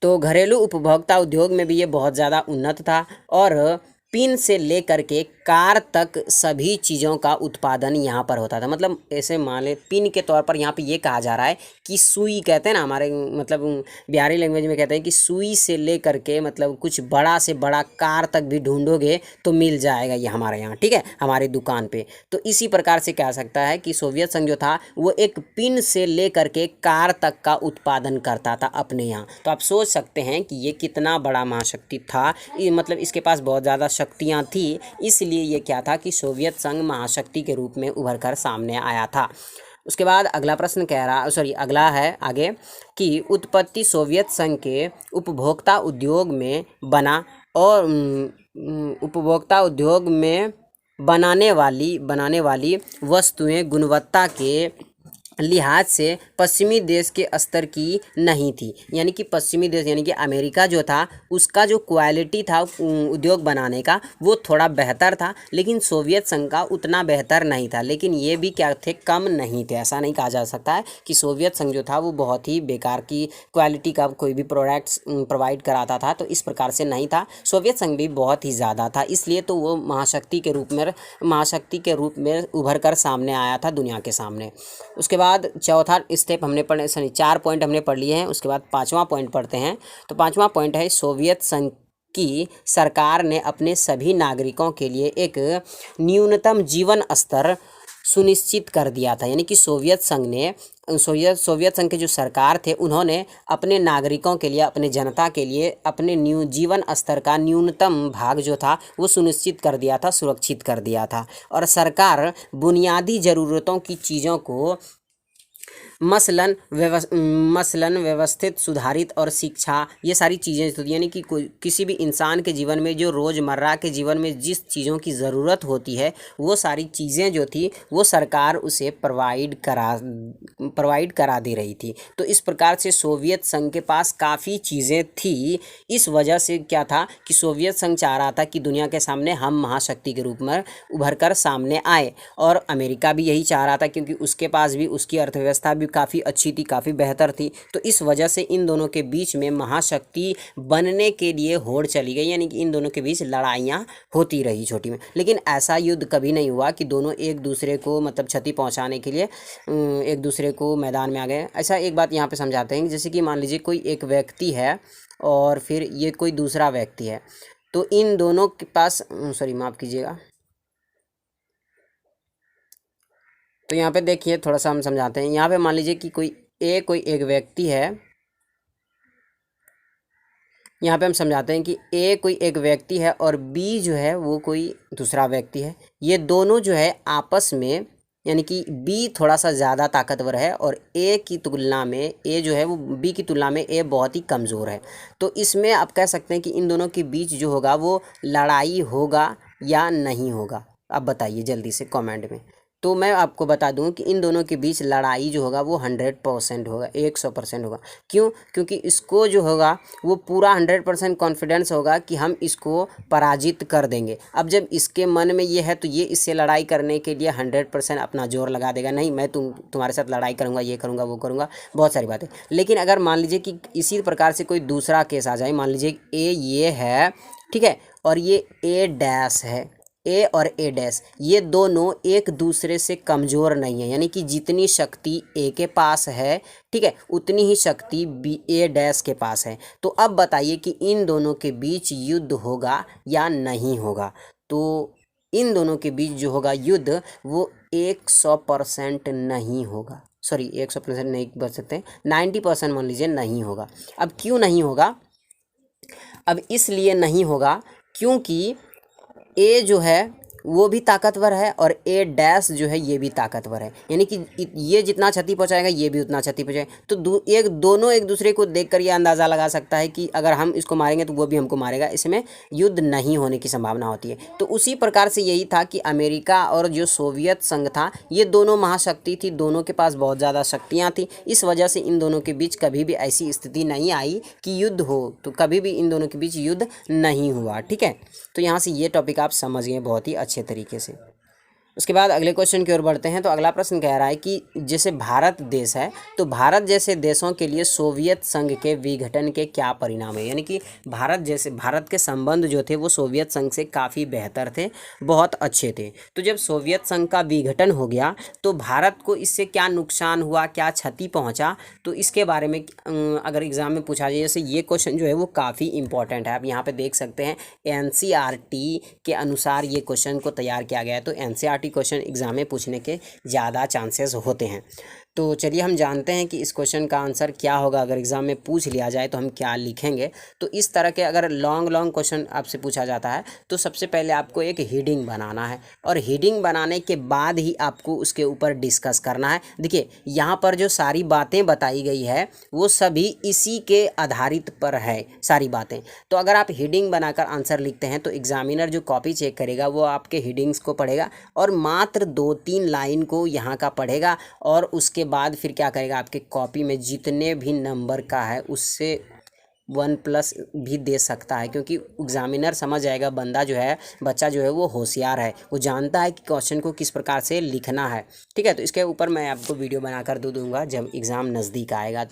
तो घरेलू उपभोक्ता उद्योग में भी ये बहुत ज़्यादा उन्नत था, और पिन से लेकर के कार तक सभी चीज़ों का उत्पादन यहाँ पर होता था। मतलब ऐसे मान ले पिन के तौर पर यहाँ पे ये कहा जा रहा है कि सुई, कहते हैं ना हमारे मतलब बिहारी लैंग्वेज में कहते हैं कि सुई से लेकर के मतलब कुछ बड़ा से बड़ा कार तक भी ढूंढोगे तो मिल जाएगा ये हमारे यहाँ, ठीक है, हमारी दुकान पे। तो इसी प्रकार से कह सकता है कि सोवियत संघ जो था वो एक पिन से लेकर के कार तक का उत्पादन करता था अपने यहाँ। तो आप सोच सकते हैं कि ये कितना बड़ा महाशक्ति था, मतलब इसके पास बहुत ज़्यादा शक्तियाँ थी, इसलिए ये क्या था कि सोवियत संघ महाशक्ति के रूप में उभर कर सामने आया था। उसके बाद अगला प्रश्न कह रहा अगला है आगे कि उत्पत्ति सोवियत संघ के उपभोक्ता उद्योग में बना और उपभोक्ता उद्योग में बनाने वाली वस्तुएं गुणवत्ता के लिहाज से पश्चिमी देश के स्तर की नहीं थी। यानी कि पश्चिमी देश यानी कि अमेरिका जो था उसका जो क्वालिटी था उद्योग बनाने का वो थोड़ा बेहतर था, लेकिन सोवियत संघ का उतना बेहतर नहीं था। लेकिन ये भी क्या थे, कम नहीं थे। ऐसा नहीं कहा जा सकता है कि सोवियत संघ जो था वो बहुत ही बेकार की क्वालिटी का कोई भी प्रोडक्ट्स प्रोवाइड कराता था, तो इस प्रकार से नहीं था। सोवियत संघ भी बहुत ही ज़्यादा था, इसलिए तो वो महाशक्ति के रूप में उभर कर सामने आया था दुनिया के सामने। उसके बाद चौथा स्टेप हमने 4 पॉइंट हमने पढ़ लिए हैं। उसके बाद 5वां पॉइंट पढ़ते हैं। तो 5वां पॉइंट है सोवियत संघ की सरकार ने अपने सभी नागरिकों के लिए एक न्यूनतम जीवन स्तर सुनिश्चित कर दिया था। यानी कि सोवियत संघ के जो सरकार थे उन्होंने अपने नागरिकों के लिए, अपने जनता के लिए अपने जीवन स्तर का न्यूनतम भाग जो था वो सुनिश्चित कर दिया था, सुरक्षित कर दिया था। और सरकार बुनियादी ज़रूरतों की चीज़ों को मसलन व्यवस्थित, सुधारित और शिक्षा, ये सारी चीज़ें होती, यानी कि किसी भी इंसान के जीवन में जो रोज़मर्रा के जीवन में जिस चीज़ों की ज़रूरत होती है वो सारी चीज़ें जो थी वो सरकार उसे प्रोवाइड करा दे रही थी। तो इस प्रकार से सोवियत संघ के पास काफ़ी चीज़ें थी। इस वजह से क्या था कि सोवियत संघ चाह रहा था कि दुनिया के सामने हम महाशक्ति के रूप में उभर कर सामने आए, और अमेरिका भी यही चाह रहा था, क्योंकि उसके पास भी उसकी अर्थव्यवस्था भी काफ़ी अच्छी थी, काफ़ी बेहतर थी। तो इस वजह से इन दोनों के बीच में महाशक्ति बनने के लिए होड़ चली गई, यानी कि इन दोनों के बीच लड़ाइयाँ होती रही छोटी में। लेकिन ऐसा युद्ध कभी नहीं हुआ कि दोनों एक दूसरे को मतलब क्षति पहुंचाने के लिए एक दूसरे को मैदान में आ गए। ऐसा एक बात यहाँ पे समझाते हैं, जैसे कि मान लीजिए कोई एक व्यक्ति है और फिर ये कोई दूसरा व्यक्ति है, तो इन दोनों के पास माफ़ कीजिएगा, तो यहाँ पे देखिए थोड़ा सा हम समझाते हैं। यहाँ पे मान लीजिए कि कोई एक व्यक्ति है, यहाँ पे हम समझाते हैं कि कोई एक व्यक्ति है और बी जो है वो कोई दूसरा व्यक्ति है। ये दोनों जो है आपस में, यानी कि बी थोड़ा सा ज़्यादा ताकतवर है और ए जो है वो बी की तुलना में ए बहुत ही कमज़ोर है। तो इसमें आप कह सकते हैं कि इन दोनों के बीच जो होगा वो लड़ाई होगा या नहीं होगा। आप बताइए जल्दी से कमेंट में। तो मैं आपको बता दूं कि इन दोनों के बीच लड़ाई जो होगा वो 100% होगा, 100% होगा। क्यों? क्योंकि इसको जो होगा वो पूरा 100% कॉन्फिडेंस होगा कि हम इसको पराजित कर देंगे। अब जब इसके मन में ये है तो ये इससे लड़ाई करने के लिए 100% अपना जोर लगा देगा, नहीं मैं तुम्हारे साथ लड़ाई करूँगा, ये करूँगा, वो करूँगा, बहुत सारी बातें। लेकिन अगर मान लीजिए कि इसी प्रकार से कोई दूसरा केस आ जाए, मान लीजिए ए ये है, ठीक है, और ये ए डैश है, ए और ए डैश, ये दोनों एक दूसरे से कमज़ोर नहीं है। यानी कि जितनी शक्ति ए के पास है, ठीक है, उतनी ही शक्ति बी ए डैश के पास है। तो अब बताइए कि इन दोनों के बीच युद्ध होगा या नहीं होगा। तो इन दोनों के बीच जो होगा युद्ध वो 100% नहीं होगा, 100% नहीं बोल सकते, 90% मान लीजिए नहीं होगा। अब क्यों नहीं होगा? अब इसलिए नहीं होगा क्योंकि ए जो है वो भी ताकतवर है और ए डैश जो है ये भी ताकतवर है। यानी कि ये जितना क्षति पहुंचाएगा ये भी उतना क्षति पहुंचाएगा। तो दोनों एक दूसरे को देखकर ये अंदाज़ा लगा सकता है कि अगर हम इसको मारेंगे तो वो भी हमको मारेगा, इसमें युद्ध नहीं होने की संभावना होती है। तो उसी प्रकार से यही था कि अमेरिका और जो सोवियत संघ था ये दोनों महाशक्ति थी, दोनों के पास बहुत ज़्यादा शक्तियाँ थी। इस वजह से इन दोनों के बीच कभी भी ऐसी स्थिति नहीं आई कि युद्ध हो, तो कभी भी इन दोनों के बीच युद्ध नहीं हुआ। ठीक है, तो यहाँ से ये टॉपिक आप समझ गए बहुत ही अच्छे तरीके से। उसके बाद अगले क्वेश्चन की ओर बढ़ते हैं। तो अगला प्रश्न कह रहा है कि जैसे भारत देश है, तो भारत जैसे देशों के लिए सोवियत संघ के विघटन के क्या परिणाम है। यानी कि भारत के संबंध जो थे वो सोवियत संघ से काफ़ी बेहतर थे, बहुत अच्छे थे। तो जब सोवियत संघ का विघटन हो गया तो भारत को इससे क्या नुकसान हुआ, क्या क्षति पहुँचा, तो इसके बारे में अगर एग्जाम में पूछा जाए, जैसे ये क्वेश्चन जो है वो काफ़ी इंपॉर्टेंट है। आप यहाँ पे देख सकते हैं एनसीईआरटी के अनुसार ये क्वेश्चन को तैयार किया गया है। तो एनसीईआरटी क्वेश्चन एग्जाम में पूछने के ज़्यादा चांसेस होते हैं। तो चलिए हम जानते हैं कि इस क्वेश्चन का आंसर क्या होगा। अगर एग्जाम में पूछ लिया जाए तो हम क्या लिखेंगे। तो इस तरह के अगर लॉन्ग क्वेश्चन आपसे पूछा जाता है तो सबसे पहले आपको एक हेडिंग बनाना है, और हेडिंग बनाने के बाद ही आपको उसके ऊपर डिस्कस करना है। देखिए यहाँ पर जो सारी बातें बताई गई है वो सभी इसी के आधारित पर है सारी बातें। तो अगर आप हेडिंग बनाकर आंसर लिखते हैं तो एग्जामिनर जो कॉपी चेक करेगा वो आपके हेडिंग्स को पढ़ेगा और मात्र 2-3 लाइन को यहाँ का पढ़ेगा, और उसके बाद फिर क्या करेगा, आपके कॉपी में जितने भी नंबर का है उससे 1+ भी दे सकता है, क्योंकि एग्जामिनर समझ जाएगा बंदा जो है, बच्चा जो है वो होशियार है, वो जानता है कि क्वेश्चन को किस प्रकार से लिखना है। ठीक है, तो इसके ऊपर मैं आपको वीडियो बनाकर दूंगा जब एग्ज़ाम नज़दीक आएगा।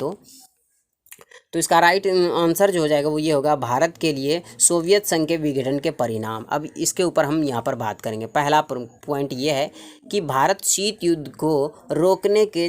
तो इसका राइट आंसर जो हो जाएगा वो ये होगा, भारत के लिए सोवियत संघ के विघटन के परिणाम। अब इसके ऊपर हम यहाँ पर बात करेंगे। पहला पॉइंट ये है कि भारत शीत युद्ध को रोकने के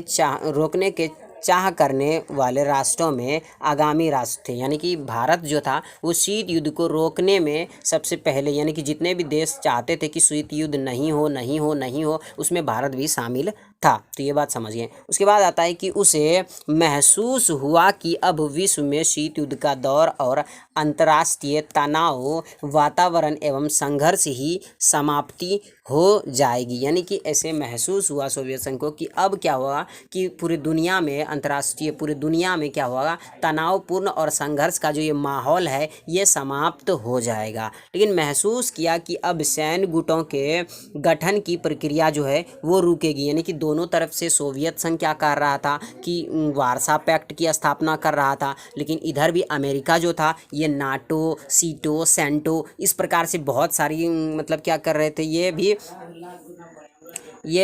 चाह करने वाले राष्ट्रों में आगामी राष्ट्र थे। यानी कि भारत जो था वो शीत युद्ध को रोकने में सबसे पहले, यानी कि जितने भी देश चाहते थे कि शीत युद्ध नहीं हो, उसमें भारत भी शामिल था। तो ये बात समझिए। उसके बाद आता है कि उसे महसूस हुआ कि अब विश्व में शीत युद्ध का दौर और अंतर्राष्ट्रीय तनाव, वातावरण एवं संघर्ष ही समाप्ति हो जाएगी। यानी कि ऐसे महसूस हुआ सोवियत संघ को कि अब क्या होगा कि पूरी दुनिया में क्या होगा, तनावपूर्ण और संघर्ष का जो ये माहौल है ये समाप्त हो जाएगा। लेकिन महसूस किया कि अब सैन्य गुटों के गठन की प्रक्रिया जो है वो रुकेगी। यानी कि दोनों तरफ से सोवियत संघ क्या कर रहा था कि वार्सा पैक्ट की स्थापना कर रहा था, लेकिन इधर भी अमेरिका जो था ये नाटो, सीटो, सेंटो इस प्रकार से बहुत सारी मतलब क्या कर रहे थे, ये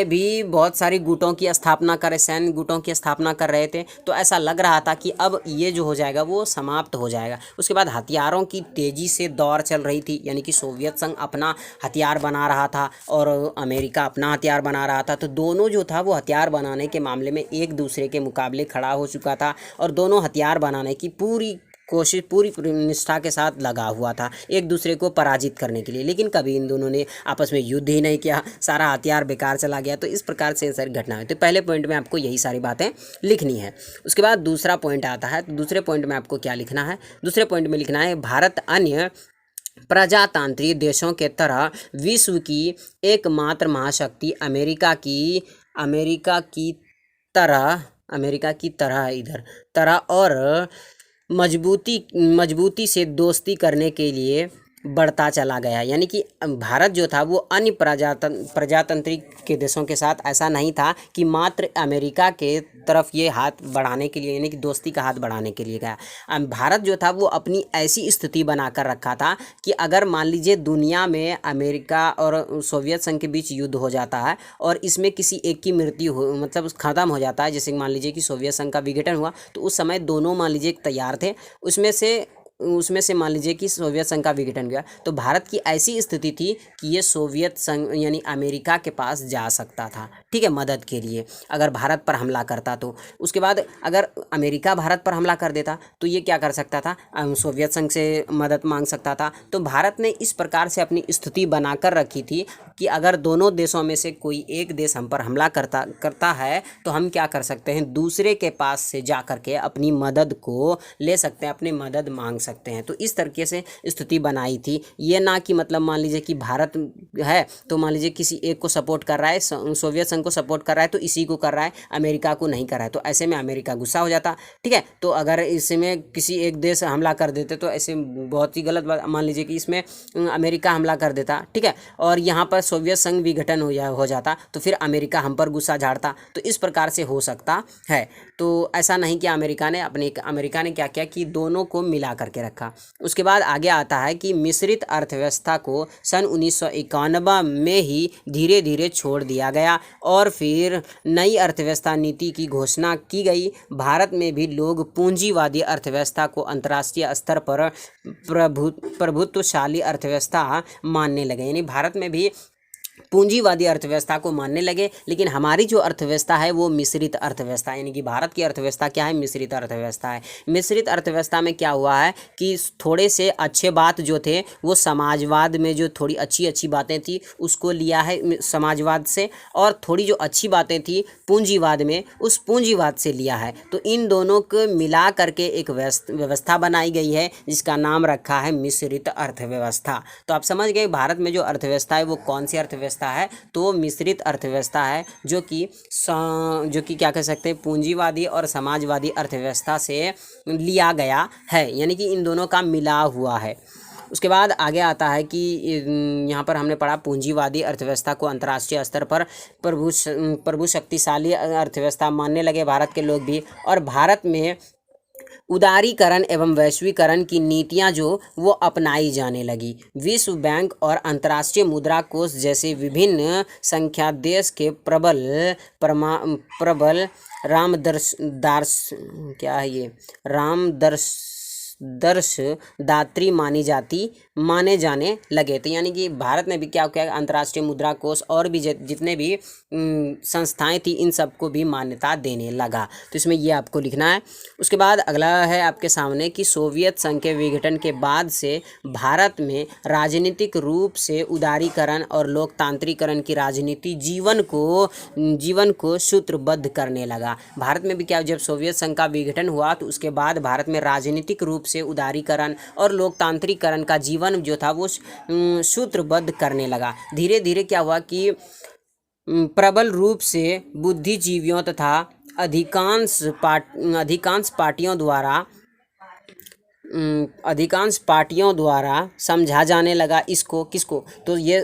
भी बहुत सारी गुटों की स्थापना कर रहे, सैन्य गुटों की स्थापना कर रहे थे। तो ऐसा लग रहा था कि अब ये जो हो जाएगा वो समाप्त हो जाएगा। उसके बाद हथियारों की तेज़ी से दौड़ चल रही थी, यानी कि सोवियत संघ अपना हथियार बना रहा था और अमेरिका अपना हथियार बना रहा था। तो दोनों जो था वो हथियार बनाने के मामले में एक दूसरे के मुकाबले खड़ा हो चुका था, और दोनों हथियार बनाने की पूरी कोशिश, पूरी निष्ठा के साथ लगा हुआ था एक दूसरे को पराजित करने के लिए। लेकिन कभी इन दोनों ने आपस में युद्ध ही नहीं किया, सारा हथियार बेकार चला गया। तो इस प्रकार से सारी घटना हुई। तो पहले पॉइंट में आपको यही सारी बातें लिखनी है। उसके बाद दूसरा पॉइंट आता है। तो दूसरे पॉइंट में आपको क्या लिखना है, दूसरे पॉइंट में लिखना है, भारत अन्य प्रजातांत्रिक देशों के तरह विश्व की एकमात्र महाशक्ति अमेरिका की तरह और मजबूती से दोस्ती करने के लिए बढ़ता चला गया। यानी कि भारत जो था वो अन्य प्रजातांत्रिक के देशों के साथ ऐसा नहीं था कि मात्र अमेरिका के तरफ ये हाथ बढ़ाने के लिए, यानी कि दोस्ती का हाथ बढ़ाने के लिए गया। भारत जो था वो अपनी ऐसी स्थिति बनाकर रखा था कि अगर मान लीजिए दुनिया में अमेरिका और सोवियत संघ के बीच युद्ध हो जाता है और इसमें किसी एक की मृत्यु हो, मतलब ख़त्म हो जाता है, जैसे मान लीजिए कि सोवियत संघ का विघटन हुआ, तो उस समय दोनों मान लीजिए तैयार थे, उसमें से मान लीजिए कि सोवियत संघ का विघटन गया, तो भारत की ऐसी स्थिति थी कि ये सोवियत संघ यानी अमेरिका के पास जा सकता था, ठीक है, मदद के लिए, अगर भारत पर हमला करता तो। उसके बाद अगर अमेरिका भारत पर हमला कर देता तो ये क्या कर सकता था, सोवियत संघ से मदद मांग सकता था। तो भारत ने इस प्रकार से अपनी स्थिति बनाकर रखी थी कि अगर दोनों देशों में से कोई एक देश हम पर हमला करता है तो हम क्या कर सकते हैं, दूसरे के पास से जा कर के अपनी मदद को ले सकते हैं, अपनी मदद मांग सकते हैं। तो इस तरीके से स्थिति बनाई थी। ये ना कि मतलब मान लीजिए कि भारत है तो मान लीजिए किसी एक को सपोर्ट कर रहा है, सोवियत संघ को सपोर्ट कर रहा है तो इसी को कर रहा है, अमेरिका को नहीं कर रहा है, तो ऐसे में अमेरिका गुस्सा हो जाता, ठीक है। तो अगर इसमें किसी एक देश हमला कर देते तो ऐसे बहुत ही गलत बात, मान लीजिए कि इसमें अमेरिका हमला कर देता, ठीक है, और यहाँ पर सोवियत संघ विघटन हो जाता तो फिर अमेरिका हम पर गुस्सा झाड़ता। तो इस प्रकार से हो सकता है। तो ऐसा नहीं कि अमेरिका ने क्या किया कि दोनों को मिला करके के रखा। उसके बाद आगे आता है कि मिश्रित अर्थव्यवस्था को सन 1991 में ही धीरे धीरे छोड़ दिया गया और फिर नई अर्थव्यवस्था नीति की घोषणा की गई। भारत में भी लोग पूंजीवादी अर्थव्यवस्था को अंतर्राष्ट्रीय स्तर पर प्रभुत्वशाली अर्थव्यवस्था मानने लगे, यानी भारत में भी पूंजीवादी अर्थव्यवस्था को मानने लगे। लेकिन हमारी जो अर्थव्यवस्था है वो मिश्रित अर्थव्यवस्था, यानी कि भारत की अर्थव्यवस्था क्या है, मिश्रित अर्थव्यवस्था है। मिश्रित अर्थव्यवस्था में क्या हुआ है कि थोड़े से अच्छे बात जो थे वो समाजवाद में जो थोड़ी अच्छी अच्छी बातें थी उसको लिया है समाजवाद से, और थोड़ी जो अच्छी बातें थी पूंजीवाद में उस पूंजीवाद से लिया है। तो इन दोनों को मिला करके एक व्यवस्था बनाई गई है जिसका नाम रखा है मिश्रित अर्थव्यवस्था। तो आप समझ गए भारत में जो अर्थव्यवस्था है वो कौन सी अर्थव्यवस्था है, तो मिश्रित अर्थव्यवस्था है, जो कि क्या कह सकते हैं पूंजीवादी और समाजवादी अर्थव्यवस्था से लिया गया है, यानी कि इन दोनों का मिला हुआ है। उसके बाद आगे आता है कि यहाँ पर हमने पढ़ा पूंजीवादी अर्थव्यवस्था को अंतर्राष्ट्रीय स्तर पर प्रभु शक्तिशाली अर्थव्यवस्था मानने लगे भारत के लोग भी, और भारत में उदारीकरण एवं वैश्वीकरण की नीतियां जो वो अपनाई जाने लगी। विश्व बैंक और अंतर्राष्ट्रीय मुद्रा कोष जैसे विभिन्न संख्यादेश के प्रबल रामदर्श दात्री माने जाने लगे। तो यानी कि भारत में भी क्या क्या अंतर्राष्ट्रीय मुद्रा कोष और भी जितने भी संस्थाएं थी इन सबको भी मान्यता देने लगा। तो इसमें ये आपको लिखना है। उसके बाद अगला है आपके सामने कि सोवियत संघ के विघटन के बाद से भारत में राजनीतिक रूप से उदारीकरण और लोकतांत्रिकरण की राजनीति जीवन को सूत्रबद्ध करने लगा। भारत में भी क्या, जब सोवियत संघ का विघटन हुआ तो उसके बाद भारत में राजनीतिक रूप से उदारीकरण और लोकतांत्रिकरण का जीवन जो था वो सूत्रबद्ध करने लगा। धीरे धीरे क्या हुआ कि प्रबल रूप से बुद्धिजीवियों तथा अधिकांश पार्टियों द्वारा समझा जाने लगा इसको, किसको, तो ये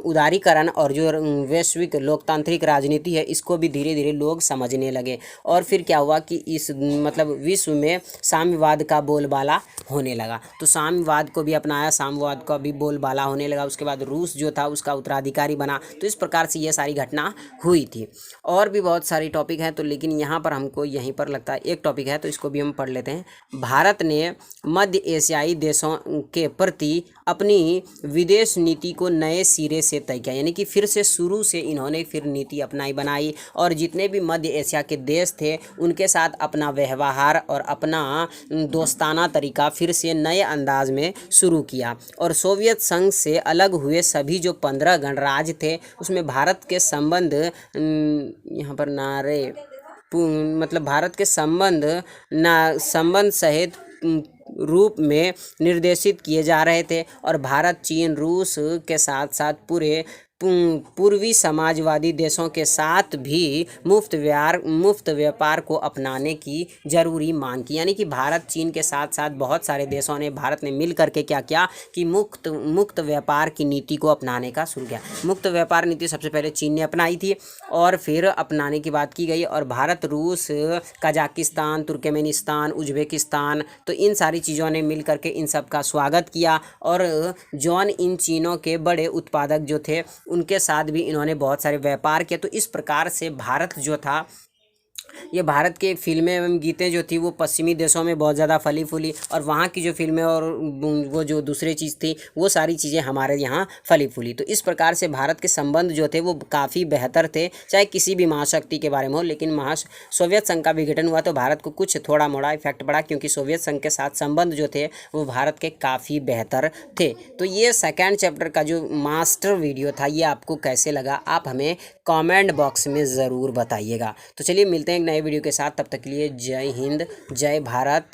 उदारीकरण और जो वैश्विक लोकतांत्रिक राजनीति है इसको भी धीरे धीरे लोग समझने लगे। और फिर क्या हुआ कि इस विश्व में साम्यवाद का बोलबाला होने लगा। तो साम्यवाद को भी अपनाया, साम्यवाद का भी बोलबाला होने लगा। उसके बाद रूस जो था उसका उत्तराधिकारी बना। तो इस प्रकार से ये सारी घटना हुई थी। और भी बहुत सारी टॉपिक हैं, तो लेकिन यहाँ पर हमको यहीं पर लगता है एक टॉपिक है तो इसको भी हम पढ़ लेते हैं। भारत ने मध्य एशियाई देशों के प्रति अपनी विदेश नीति को नए सिरे से तय किया, यानी कि फिर से शुरू से इन्होंने फिर नीति बनाई और जितने भी मध्य एशिया के देश थे उनके साथ अपना व्यवहार और अपना दोस्ताना तरीका फिर से नए अंदाज में शुरू किया। और सोवियत संघ से अलग हुए सभी जो 15 गणराज्य थे उसमें भारत के संबंध यहाँ पर भारत के संबंध सहित रूप में निर्देशित किए जा रहे थे। और भारत चीन रूस के साथ साथ पूरे पूर्वी समाजवादी देशों के साथ भी मुफ्त व्यापार को अपनाने की जरूरी मांग की, यानी कि भारत चीन के साथ साथ बहुत सारे देशों ने, भारत ने मिल करके क्या किया कि मुक्त व्यापार की नीति को अपनाने का शुरू किया। मुक्त व्यापार नीति सबसे पहले चीन ने अपनाई थी और फिर अपनाने की बात की गई। और भारत, रूस, कजाकिस्तान, तुर्कमेनिस्तान, उज्बेकिस्तान, तो इन सारी चीज़ों ने मिल करके इन सब का स्वागत किया। और जौन इन चीनों के बड़े उत्पादक जो थे उनके साथ भी इन्होंने बहुत सारे व्यापार किए। तो इस प्रकार से भारत जो था, ये भारत के फिल्में एवं गीतें जो थी वो पश्चिमी देशों में बहुत ज़्यादा फली फूली, और वहाँ की जो फिल्में और वो जो दूसरी चीज़ थी वो सारी चीज़ें हमारे यहाँ फली फूली। तो इस प्रकार से भारत के संबंध जो थे वो काफ़ी बेहतर थे, चाहे किसी भी महाशक्ति के बारे में हो। लेकिन सोवियत संघ का विघटन हुआ तो भारत को कुछ थोड़ा मोड़ा इफेक्ट पड़ा, क्योंकि सोवियत संघ के साथ संबंध जो थे वो भारत के काफ़ी बेहतर थे। तो ये सेकेंड चैप्टर का जो मास्टर वीडियो था ये आपको कैसे लगा, आप हमें कमेंट बॉक्स में ज़रूर बताइएगा। तो चलिए मिलते हैं एक नए वीडियो के साथ, तब तक के लिए जय हिंद, जय भारत।